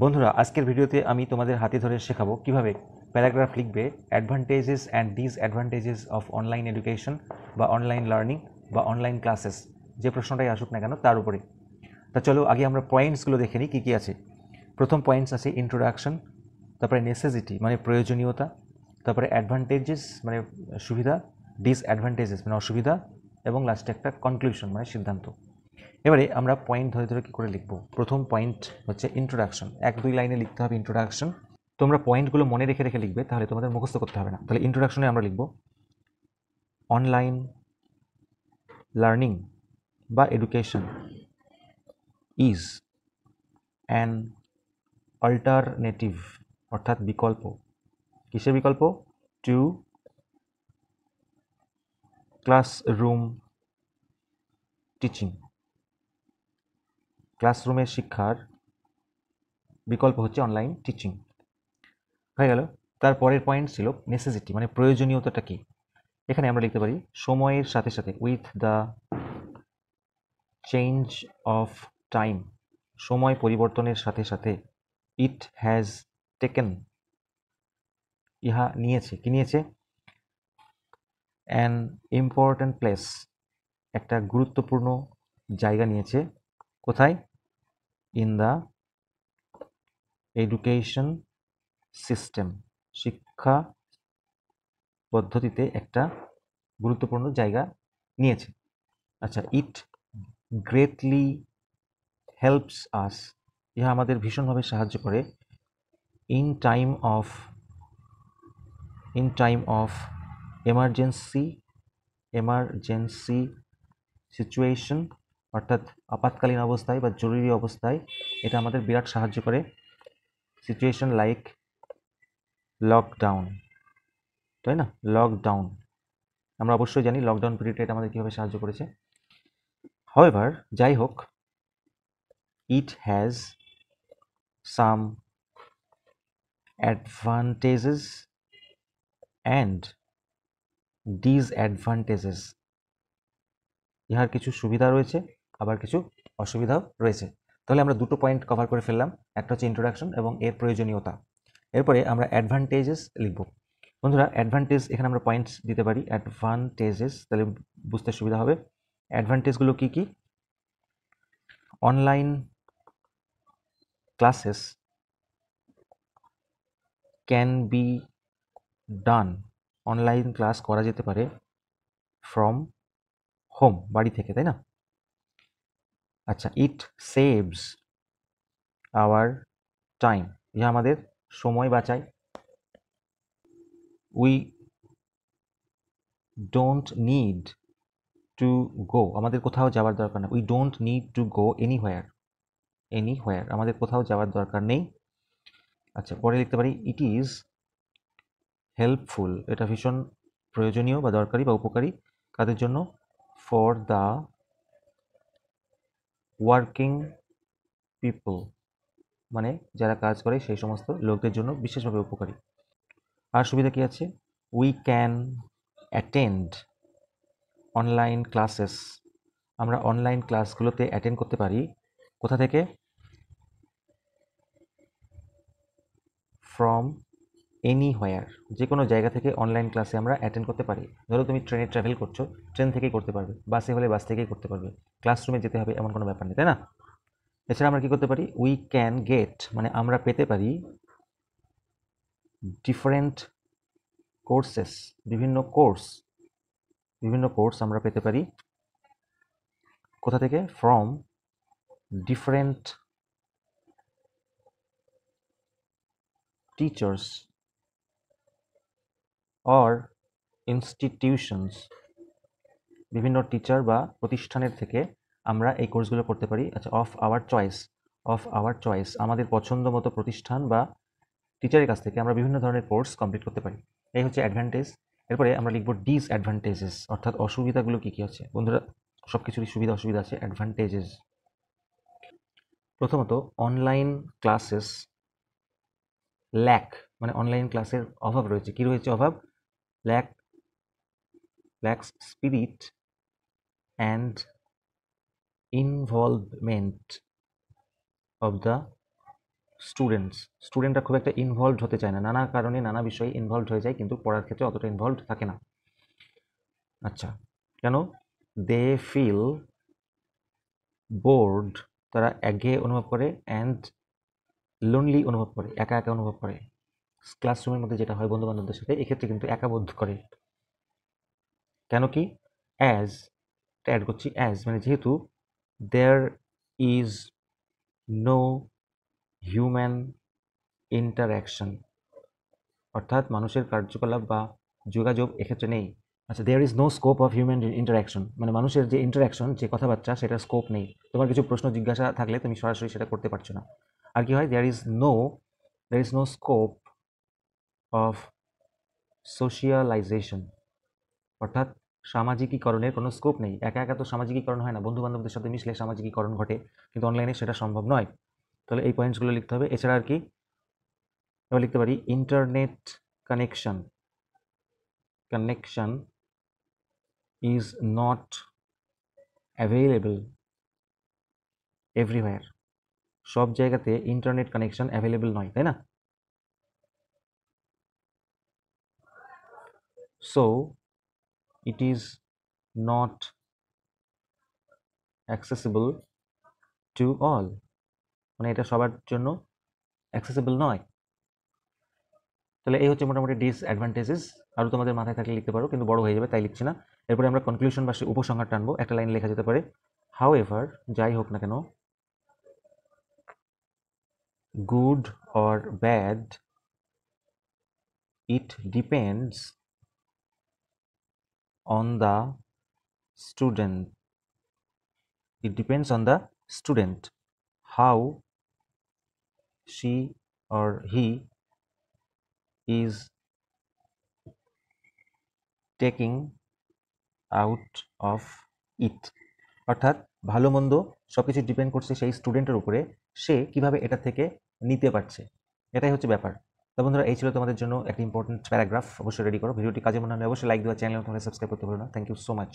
বন্ধুরা, আজকের ভিডিওতে আমি তোমাদের হাতে ধরে শেখাবো কিভাবে প্যারাগ্রাফ লিখবে advantages and disadvantages of online education বা অনলাইন লার্নিং বা অনলাইন ক্লাসেস, যে প্রশ্নটাই আসুক না কেন তার উপরে। তা চলো আগে আমরা পয়েন্টসগুলো দেখে নিই কী কী আছে। প্রথম পয়েন্টস আছে ইন্ট্রোডাকশন, তারপরে নেসেসিটি মানে প্রয়োজনীয়তা, তারপরে অ্যাডভান্টেজেস মানে সুবিধা, ডিসঅ্যাডভান্টেজেস মানে অসুবিধা, এবং লাস্টে একটা কনক্লুশন মানে সিদ্ধান্ত। এবারে আমরা পয়েন্ট ধরে ধরে কী করে লিখব। প্রথম পয়েন্ট হচ্ছে ইন্ট্রোডাকশন, 1-2 লাইনে লিখতে হবে ইন্ট্রোডাকশন। তোমরা পয়েন্টগুলো মনে রেখে রেখে লিখবে, তাহলে তোমাদের মুখস্থ করতে হবে না। তাহলে ইন্ট্রোডাকশনে আমরা লিখব অনলাইন লার্নিং বা এডুকেশন ইজ অ্যান অল্টারনেটিভ, অর্থাৎ বিকল্প। কিসের বিকল্প? টু ক্লাসরুম টিচিং, ক্লাসরুমের শিক্ষার বিকল্প হচ্ছে অনলাইন টিচিং। হয়ে গেল। তারপরের পয়েন্ট ছিল নেসেসিটি মানে প্রয়োজনীয়তাটা কি। এখানে আমরা লিখতে পারি সময়ের সাথে সাথে, with the change of time, সময় পরিবর্তনের সাথে সাথে, ইট হ্যাজ টেকেন, ইহা নিয়েছে, কি নিয়েছে? অ্যান ইম্পর্ট্যান্ট প্লেস, একটা গুরুত্বপূর্ণ জায়গা নিয়েছে। কোথায়? ইন দ্য এডুকেশন সিস্টেম, শিক্ষা পদ্ধতিতে একটা গুরুত্বপূর্ণ জায়গা নিয়েছে। আচ্ছা, ইট গ্রেটলি হেল্পস আস, ইহা আমাদের ভীষণভাবে সাহায্য করে। In time of emergency situation, অর্থাৎ আপাতকালীন অবস্থায় বা জরুরি অবস্থায় এটা আমাদের বিরাট সাহায্য করে। সিচুয়েশন লাইক লকডাউন, তাই না? লকডাউন আমরা অবশ্যই জানি লকডাউন পিরিয়ডে এটা আমাদের কীভাবে সাহায্য করেছে। হাউএভার, যাই হোক, it has some advantages and disadvantages, ইহার কিছু সুবিধা রয়েছে আবার কিছু অসুবিধাও রয়েছে। তাহলে আমরা দুটো পয়েন্ট কভার করে ফেললাম, একটা হচ্ছে ইন্ট্রোডাকশন এবং এর প্রয়োজনীয়তা। এরপরে আমরা অ্যাডভান্টেজেস লিখব। বন্ধুরা, অ্যাডভান্টেজ এখানে আমরা পয়েন্টস দিতে পারি, অ্যাডভান্টেজেস, তাহলে বুঝতে সুবিধা হবে। অ্যাডভান্টেজগুলো কি কি? Online classes can be done, online class করা যেতে পারে ফ্রম হোম, বাড়ি থেকে, তাই না? আচ্ছা, ইট সেভস আওয়ার টাইম, ইহা আমাদের সময় বাঁচায়। We don't need to go, আমাদের কোথাও যাওয়ার দরকার নেই। We don't need to go anywhere, আমাদের কোথাও যাওয়ার দরকার নেই। আচ্ছা, পরে লিখতে পারি ইট ইজ হেল্পফুল, এটা ভীষণ প্রয়োজনীয় বা দরকারি বা উপকারী। কাদের জন্য? ফর দ্য ওয়ার্কিং পিপল, মানে যারা কাজ করে সেই সমস্ত লোকদের জন্য বিশেষভাবে উপকারী। আর সুবিধা কি আছে? We can attend online classes, আমরা অনলাইন ক্লাসগুলোতে অ্যাটেন্ড করতে পারি। কোথা থেকে? ফ্রম এনিহোয়ার, যে কোনো জায়গা থেকে অনলাইন ক্লাসে আমরা অ্যাটেন্ড করতে পারি। ধরো তুমি ট্রেনে ট্রাভেল করছো, ট্রেন থেকেই করতে পারবে, বাসে হলে বাস থেকেই করতে পারবে, ক্লাসরুমে যেতে হবে এমন কোনো ব্যাপার নেই, তাই না? এছাড়া আমরা কি করতে পারি? উই ক্যান গেট, মানে আমরা পেতে পারি ডিফারেন্ট কোর্সেস, বিভিন্ন কোর্স আমরা পেতে পারি। কোথা থেকে? From different teachers or institutions, বিভিন্ন টিচার বা প্রতিষ্ঠানের থেকে আমরা এই কোর্সগুলো করতে পারি। আচ্ছা, অফ আওয়ার চয়েস, আমাদের পছন্দ মতো প্রতিষ্ঠান বা টিচারের কাছ থেকে আমরা বিভিন্ন ধরনের কোর্স কমপ্লিট করতে পারি। এই হচ্ছে অ্যাডভান্টেজ। এরপরে আমরা লিখব ডিসঅ্যাডভান্টেজেস, অর্থাৎ অসুবিধাগুলো কী কী আছে। বন্ধুরা, সব কিছুরই সুবিধা অসুবিধা আছে। অ্যাডভান্টেজেস, প্রথমত অনলাইন ক্লাসেস ল্যাক, মানে অনলাইন ক্লাসের অভাব রয়েছে। কি রয়েছে অভাব? Lakhs spirit and involvement of the স্টুডেন্টরা খুব একটা ইনভলভড হতে চায় না, নানা কারণে নানা বিষয়ে ইনভলভড হয়ে যায়, কিন্তু পড়ার ক্ষেত্রে অতটা ইনভলভড থাকে না। আচ্ছা, কেন? দে ফিল বোর্ড, তারা একঘেয়ে অনুভব করে, অ্যান্ড লোনলি অনুভব করে, একা একা অনুভব করে। ক্লাসরুমের মধ্যে যেটা হয় বন্ধু বান্ধবদের সাথে, এক্ষেত্রে কিন্তু একা বোধ করে। কেন কি? অ্যাজ অ্যাড করছি, অ্যাজ মানে যেহেতু there is no human interaction, অর্থাৎ মানুষের কার্যকলাপ বা যোগাযোগ এক্ষেত্রে নেই। আচ্ছা, there is no scope of human interaction, মানে মানুষের যে ইন্টারাকশন, যে কথাবার্তা, সেটার স্কোপ নেই। তোমার কিছু প্রশ্ন জিজ্ঞাসা থাকলে তুমি সরাসরি সেটা করতে পারছো না। আর কি হয়? There is no scope of socialization, অর্থাৎ সামাজিকীকরণের কোনো স্কোপ নেই। একা একা তো সামাজিকীকরণ হয় না, বন্ধু বান্ধবদের সাথে মিশলে সামাজিকীকরণ ঘটে, কিন্তু অনলাইনে সেটা সম্ভব নয়। তাহলে এই পয়েন্টসগুলো লিখতে হবে। এছাড়া আর কি? এবার লিখতে পারি internet connection is not available everywhere, সব জায়গাতে ইন্টারনেট কানেকশন অ্যাভেলেবল নয়, তাই না? So it is not accessible to all, মানে এটা সবার জন্য অ্যাক্সেসিবল নয়। তাহলে এই হচ্ছে মোটামুটি ডিসঅ্যাডভান্টেজেস। আরও তোমাদের মাথায় থাকলে লিখতে পারো, কিন্তু বড় হয়ে যাবে তাই লিখছি না। এরপরে আমরা কনক্লুশন বা উপসংহার টানবো। একটা লাইন লেখা যেতে পারে, হাউ এভার, যাই হোক না কেন, good or bad, it depends on the student, how she or he is taking out of it, অর্থাৎ ভালো মন্দ সবকিছু ডিপেন্ড করছে সেই স্টুডেন্টের উপরে, সে কিভাবে এটা থেকে নিতে পারছে, এটাই হচ্ছে ব্যাপার। তো বন্ধুরা, এই ছিল তোমাদের জন্য একটা ইম্পর্টেন্ট প্যারাগ্রাফ। অবশ্যই রেডি করো। ভিডিওটি কাজে মনে হলে অবশ্যই লাইক দেওয়া, চ্যানেল তোমাদের সাবস্ক্রাইব করতে ভুলো না। Thank you so much.